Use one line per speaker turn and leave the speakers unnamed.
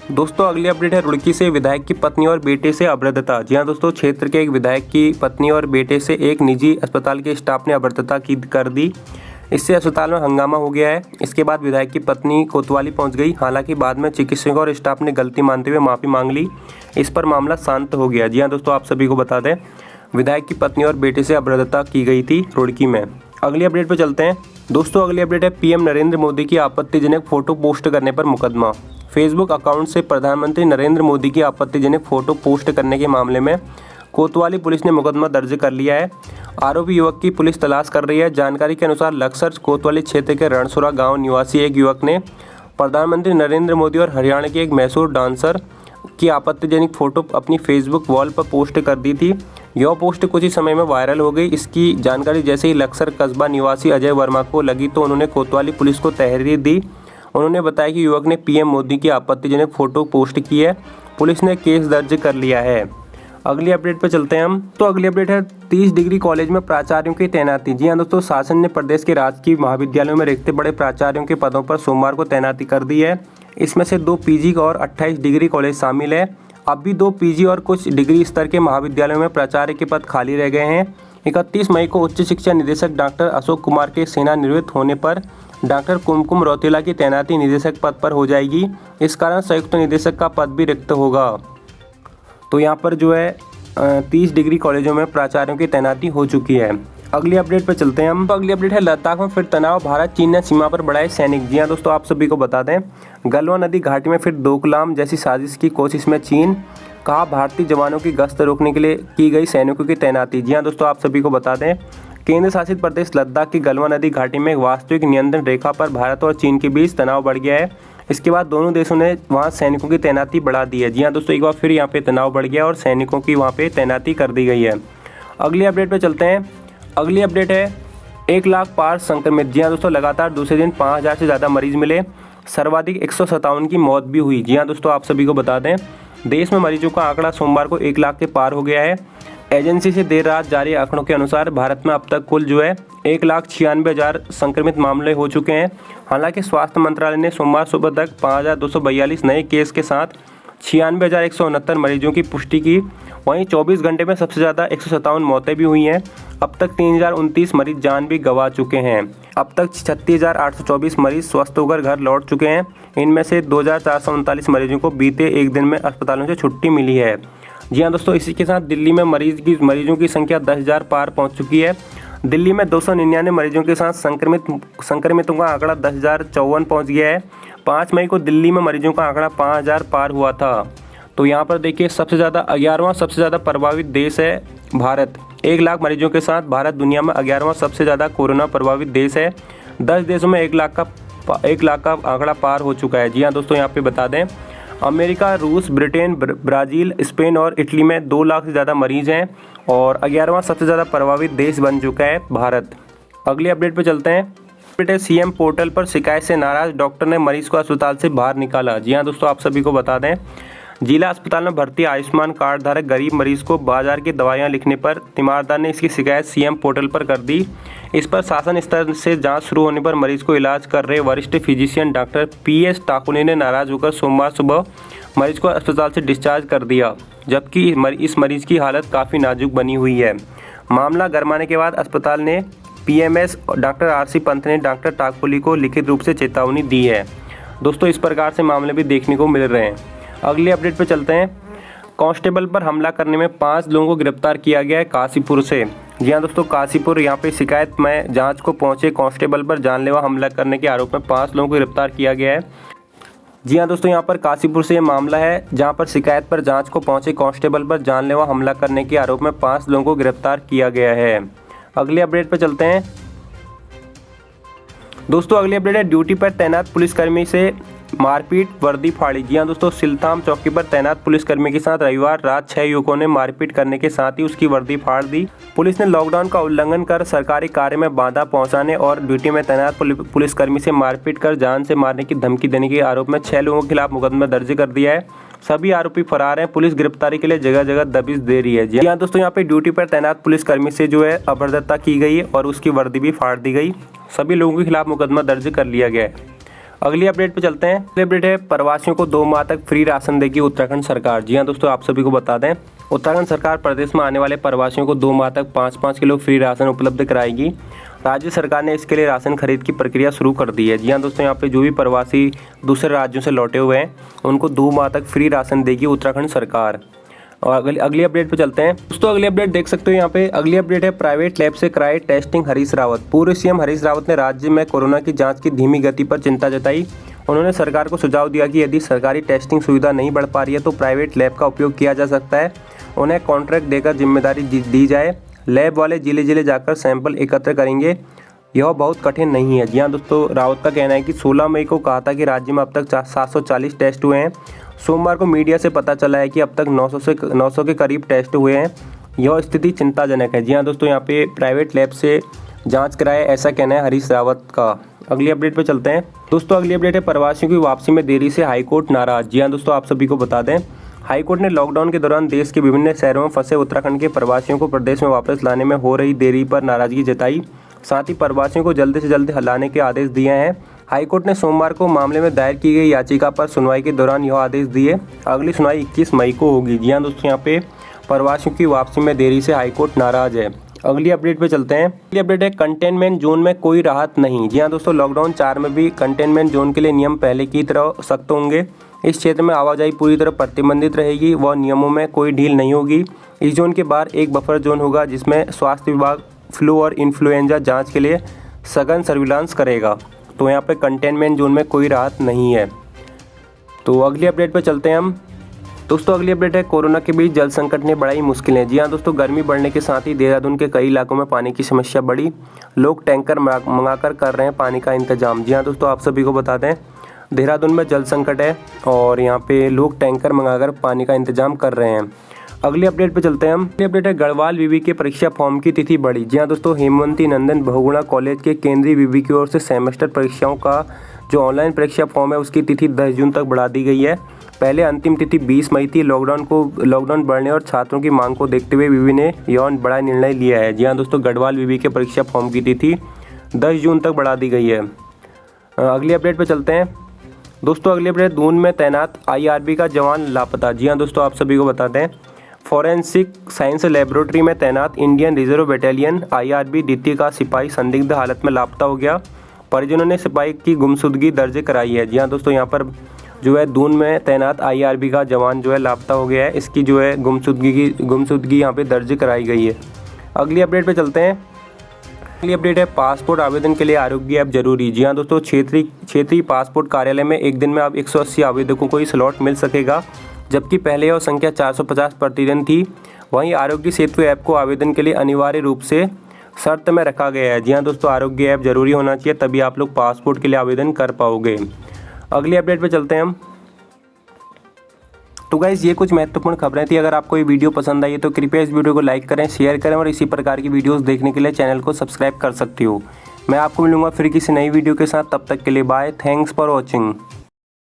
दोस्तों अगली अपडेट है रुड़की से विधायक की पत्नी और बेटे से अभद्रता। जी हाँ दोस्तों, क्षेत्र के एक विधायक की पत्नी और बेटे से एक निजी अस्पताल के स्टाफ ने अभद्रता की कर दी। इससे अस्पताल में हंगामा हो गया है। इसके बाद विधायक की पत्नी कोतवाली पहुंच गई। हालांकि बाद में चिकित्सकों और स्टाफ ने गलती मानते हुए माफ़ी मांग ली। इस पर मामला शांत हो गया। जी हाँ दोस्तों, आप सभी को बता दें, विधायक की पत्नी और बेटे से अभद्रता की गई थी रुड़की में। अगली अपडेट पर चलते हैं। दोस्तों अगली अपडेट है पीएम नरेंद्र मोदी की आपत्तिजनक फोटो पोस्ट करने पर मुकदमा। फेसबुक अकाउंट से प्रधानमंत्री नरेंद्र मोदी की आपत्तिजनक फोटो पोस्ट करने के मामले में कोतवाली पुलिस ने मुकदमा दर्ज कर लिया है। आरोपी युवक की पुलिस तलाश कर रही है। जानकारी के अनुसार लक्सर कोतवाली क्षेत्र के रणसुरा गांव निवासी एक युवक ने प्रधानमंत्री नरेंद्र मोदी और हरियाणा के एक मशहूर डांसर की आपत्तिजनक फोटो अपनी फेसबुक वॉल पर पोस्ट कर दी थी। यह पोस्ट कुछ ही समय में वायरल हो गई। इसकी जानकारी जैसे ही लक्सर कस्बा निवासी अजय वर्मा को लगी तो उन्होंने कोतवाली पुलिस को तहरीर दी। उन्होंने बताया कि युवक ने पीएम मोदी की आपत्तिजनक फोटो पोस्ट की है। पुलिस ने केस दर्ज कर लिया है। अगली अपडेट पर चलते हैं हम। तो अगली अपडेट है 30 डिग्री कॉलेज में प्राचार्यों की तैनाती। जी हाँ दोस्तों, शासन ने प्रदेश के राजकीय महाविद्यालयों में रिक्त बड़े प्राचार्यों के पदों पर सोमवार को तैनाती कर दी है। इसमें से 2 पीजी और 28 डिग्री कॉलेज शामिल है। अब भी 2 पीजी और कुछ डिग्री स्तर के महाविद्यालयों में प्राचार्य के पद खाली रह गए हैं। 31 मई को उच्च शिक्षा निदेशक डॉक्टर अशोक कुमार के सेवानिवृत्त होने पर डॉक्टर कुमकुम रौतेला की तैनाती निदेशक पद पर हो जाएगी। इस कारण संयुक्त निदेशक का पद भी रिक्त होगा। तो यहाँ पर जो है 30 डिग्री कॉलेजों में प्राचार्यों की तैनाती हो चुकी है। अगली अपडेट पर चलते हैं हम। तो अगली अपडेट है लद्दाख में फिर तनाव, भारत चीन ने सीमा पर बढ़ाए सैनिक। जी हाँ दोस्तों, आप सभी को बता दें, गलवान नदी घाटी में फिर डोकलाम जैसी साजिश की कोशिश में चीन। कहा भारतीय जवानों की गश्त रोकने के लिए की गई सैनिकों की तैनाती। जी हाँ दोस्तों, आप सभी को बता दें, केंद्र शासित प्रदेश लद्दाख की गलवान नदी घाटी में वास्तविक नियंत्रण रेखा पर भारत और चीन के बीच तनाव बढ़ गया है। इसके बाद दोनों देशों ने वहां सैनिकों की तैनाती बढ़ा दी है। जी हाँ दोस्तों, एक बार फिर यहाँ पे तनाव बढ़ गया और सैनिकों की वहाँ पे तैनाती कर दी गई है। अगली अपडेट पे चलते हैं। अगली अपडेट है 1 लाख पार संक्रमित। जी हाँ दोस्तों, लगातार दूसरे दिन 5000 से ज़्यादा मरीज मिले। सर्वाधिक 157 की मौत भी हुई। जी हाँ दोस्तों, आप सभी को बता दें, देश में मरीजों का आंकड़ा सोमवार को 1 लाख के पार हो गया है। एजेंसी से देर रात जारी आंकड़ों के अनुसार भारत में अब तक कुल जो है 1,96,000 संक्रमित मामले हो चुके हैं। हालांकि स्वास्थ्य मंत्रालय ने सोमवार सुबह तक 5,242 नए केस के साथ 96,169 मरीजों की पुष्टि की। वहीं 24 घंटे में सबसे ज़्यादा 157 मौतें भी हुई हैं। अब तक 3,029 मरीज जान भी गंवा चुके हैं। अब तक 36,824 मरीज स्वस्थ होकर घर लौट चुके हैं। इनमें से 2,439 मरीजों को बीते एक दिन में अस्पतालों से छुट्टी मिली है। जी हाँ दोस्तों, इसी के साथ दिल्ली में मरीजों की संख्या 10,000 पार पहुंच चुकी है। दिल्ली में 299 मरीजों के साथ संक्रमितों का आंकड़ा 10,054 पहुंच गया है। 5 मई को दिल्ली में मरीजों का आंकड़ा 5,000 पार हुआ था। तो यहाँ पर देखिए, सबसे ज़्यादा 11वां सबसे ज़्यादा प्रभावित देश है भारत। 1 लाख मरीजों के साथ भारत दुनिया में 11वां सबसे ज़्यादा कोरोना प्रभावित देश है। 10 देशों में 1 लाख का आंकड़ा पार हो चुका है। जी हाँ दोस्तों, यहाँ पे बता दें, अमेरिका, रूस, ब्रिटेन, ब्राज़ील, स्पेन और इटली में 2 लाख से ज़्यादा मरीज हैं और 11वां सबसे ज़्यादा प्रभावित देश बन चुका है भारत। अगली अपडेट पे चलते हैं। अपडेट है सीएम पोर्टल पर शिकायत से नाराज डॉक्टर ने मरीज को अस्पताल से बाहर निकाला। जी हाँ दोस्तों, आप सभी को बता दें, जिला अस्पताल में भर्ती आयुष्मान कार्ड धारक गरीब मरीज को बाजार की दवाइयां लिखने पर तीमारदार ने इसकी शिकायत सीएम पोर्टल पर कर दी। इस पर शासन स्तर से जांच शुरू होने पर मरीज को इलाज कर रहे वरिष्ठ फिजिशियन डॉक्टर पीएस टाकुनी ने नाराज होकर सोमवार सुबह मरीज को अस्पताल से डिस्चार्ज कर दिया, जबकि इस मरीज की हालत काफ़ी नाजुक बनी हुई है। मामला गरमाने के बाद अस्पताल ने पीएमएस डॉक्टर आरसी पंत ने डॉक्टर टाकुली को लिखित रूप से चेतावनी दी है। दोस्तों, इस प्रकार से मामले भी देखने को मिल रहे हैं। अगले अपडेट पे चलते हैं। कांस्टेबल पर हमला करने में 5 लोगों को गिरफ्तार किया गया है काशीपुर से। जी हाँ दोस्तों, काशीपुर यहाँ पे शिकायत में जांच को पहुंचे कांस्टेबल पर जानलेवा हमला करने के आरोप में 5 लोगों को गिरफ्तार किया गया है। जी हाँ दोस्तों, यहाँ पर काशीपुर से ये मामला है, जहाँ पर शिकायत पर जांच को पहुंचे कांस्टेबल पर जानलेवा हमला करने के आरोप में 5 लोगों को गिरफ्तार किया गया है। अगले अपडेट पर चलते हैं। दोस्तों, अगली अपडेट है ड्यूटी पर तैनात पुलिसकर्मी से मारपीट, वर्दी फाड़ी। जी हाँ दोस्तों, सिलथाम चौकी पर तैनात पुलिसकर्मी के साथ रविवार रात 6 युवकों ने मारपीट करने के साथ ही उसकी वर्दी फाड़ दी। पुलिस ने लॉकडाउन का उल्लंघन कर सरकारी कार्य में बाधा पहुंचाने और ड्यूटी में तैनात पुलिसकर्मी से मारपीट कर जान से मारने की धमकी देने के आरोप में 6 लोगों के खिलाफ मुकदमा दर्ज कर दिया है। सभी आरोपी फरार हैं। पुलिस गिरफ्तारी के लिए जगह जगह दबिश दे रही है। जी हाँ दोस्तों, यहाँ पे ड्यूटी पर तैनात पुलिसकर्मी से जो है अभद्रता की गई है और उसकी वर्दी भी फाड़ दी गई। सभी लोगों के खिलाफ मुकदमा दर्ज कर लिया गया है। अगली अपडेट पे चलते हैं। अगली अपडेट है प्रवासियों को 2 माह तक फ्री राशन देगी उत्तराखंड सरकार। जी हाँ दोस्तों, आप सभी को बता दें, उत्तराखंड सरकार प्रदेश में आने वाले प्रवासियों को 2 माह तक 5-5 किलो फ्री राशन उपलब्ध कराएगी। राज्य सरकार ने इसके लिए राशन खरीद की प्रक्रिया शुरू कर दी है। जी हाँ दोस्तों, यहाँ पे जो भी प्रवासी दूसरे राज्यों से लौटे हुए हैं उनको 2 माह तक फ्री राशन देगी उत्तराखंड सरकार। और अगली अपडेट पे चलते हैं दोस्तों। अगली अपडेट देख सकते हो यहाँ पे। अगली अपडेट है प्राइवेट लैब से कराए टेस्टिंग हरीश रावत। पूर्व सीएम हरीश रावत ने राज्य में कोरोना की जांच की धीमी गति पर चिंता जताई। उन्होंने सरकार को सुझाव दिया कि यदि सरकारी टेस्टिंग सुविधा नहीं बढ़ पा रही है तो प्राइवेट लैब का उपयोग किया जा सकता है। उन्हें कॉन्ट्रैक्ट देकर जिम्मेदारी दी जाए। लैब वाले जिले जिले जाकर सैंपल एकत्र करेंगे, यह बहुत कठिन नहीं है। जी हाँ दोस्तों, रावत का कहना है कि 16 मई को कहा था कि राज्य में अब तक 740 टेस्ट हुए हैं। सोमवार को मीडिया से पता चला है कि अब तक 900 के करीब टेस्ट हुए हैं। यह स्थिति चिंताजनक है। जी हाँ दोस्तों, यहाँ पे प्राइवेट लैब से जांच कराए, ऐसा कहना है हरीश रावत का। अगली अपडेट पे चलते हैं दोस्तों। अगली अपडेट है प्रवासियों की वापसी में देरी से हाईकोर्ट नाराज। जी हाँ दोस्तों, आप सभी को बता दें, हाईकोर्ट ने लॉकडाउन के दौरान देश के विभिन्न शहरों में फंसे उत्तराखंड के प्रवासियों को प्रदेश में वापस लाने में हो रही देरी पर नाराजगी जताई। साथ ही प्रवासियों को जल्द से जल्द लाने के आदेश दिए हैं। हाईकोर्ट ने सोमवार को मामले में दायर की गई याचिका पर सुनवाई के दौरान यह आदेश दिए। अगली सुनवाई 21 मई को होगी। जी हाँ दोस्तों, यहाँ पे प्रवासियों की वापसी में देरी से हाईकोर्ट नाराज है। अगली अपडेट पे चलते हैं। अगली अपडेट है कंटेनमेंट जोन में कोई राहत नहीं। जी हाँ दोस्तों, लॉकडाउन 4 में भी कंटेनमेंट जोन के लिए नियम पहले की तरह सख्त होंगे। इस क्षेत्र में आवाजाही पूरी तरह प्रतिबंधित रहेगी व नियमों में कोई ढील नहीं होगी। इस जोन के बाहर एक बफर जोन होगा जिसमें स्वास्थ्य विभाग फ्लू और इन्फ्लुएंजा जांच के लिए सघन सर्विलांस करेगा। तो यहाँ पे कंटेनमेंट जोन में कोई राहत नहीं है। तो अगली अपडेट पे चलते हैं हम दोस्तों। अगली अपडेट है कोरोना के बीच जल संकट ने बढ़ाई मुश्किलें। जी हाँ दोस्तों, गर्मी बढ़ने के साथ ही देहरादून के कई इलाकों में पानी की समस्या बढ़ी। लोग टैंकर मंगाकर कर रहे हैं पानी का इंतजाम। जी हाँ दोस्तों, आप सभी को बता दें, देहरादून में जल संकट है और यहाँ पे लोग टैंकर मंगाकर पानी का इंतजाम कर रहे हैं। अगली अपडेट पे चलते हैं हम। अगली अपडेट है गढ़वाल विवि के परीक्षा फॉर्म की तिथि बढ़ी। जी हाँ दोस्तों, हेमवती नंदन बहुगुणा कॉलेज के केंद्रीय विवि की ओर से सेमेस्टर परीक्षाओं का जो ऑनलाइन परीक्षा फॉर्म है उसकी तिथि 10 जून तक बढ़ा दी गई है। पहले अंतिम तिथि 20 मई थी। लॉकडाउन बढ़ने और छात्रों की मांग को देखते हुए विवि ने यह बड़ा निर्णय लिया है। जी हाँ दोस्तों, गढ़वाल विवि के परीक्षा फॉर्म की तिथि 10 जून तक बढ़ा दी गई है। अगली अपडेट पे चलते हैं दोस्तों। अगली अपडेट, दून में तैनात IRB का जवान लापता। जी हाँ दोस्तों, आप सभी को बताते हैं, फॉरेंसिक साइंस लेबोरेटरी में तैनात इंडियन रिजर्व बटालियन IRB द्वितीय का सिपाही संदिग्ध हालत में लापता हो गया। परिजनों ने सिपाही की गुमशुदगी दर्ज कराई है। जी हाँ दोस्तों, यहाँ पर जो है दून में तैनात IRB का जवान जो है लापता हो गया है। इसकी जो है गुमशुदगी यहाँ पे दर्ज कराई गई है। अगली अपडेट पे चलते हैं। अगली अपडेट है पासपोर्ट आवेदन के लिए आरोग्य ऐप जरूरी। जी हाँ दोस्तों, क्षेत्रीय पासपोर्ट कार्यालय में एक दिन में अब 180 आवेदकों को ही स्लॉट मिल सकेगा, जबकि पहले यह संख्या 450 प्रतिदिन थी। वहीं आरोग्य सेतु ऐप को आवेदन के लिए अनिवार्य रूप से शर्त में रखा गया है। जी हाँ दोस्तों, आरोग्य ऐप जरूरी होना चाहिए, तभी आप लोग पासपोर्ट के लिए आवेदन कर पाओगे। अगली अपडेट पे चलते हैं हम। तो गाइस, ये कुछ महत्वपूर्ण खबरें थी। अगर आपको ये वीडियो पसंद आई है तो कृपया इस वीडियो को लाइक करें, शेयर करें और इसी प्रकार की वीडियोस देखने के लिए चैनल को सब्सक्राइब कर सकते हो। मैं आपको मिलूंगा फिर किसी नई वीडियो के साथ, तब तक के लिए बाय। Thanks for watching.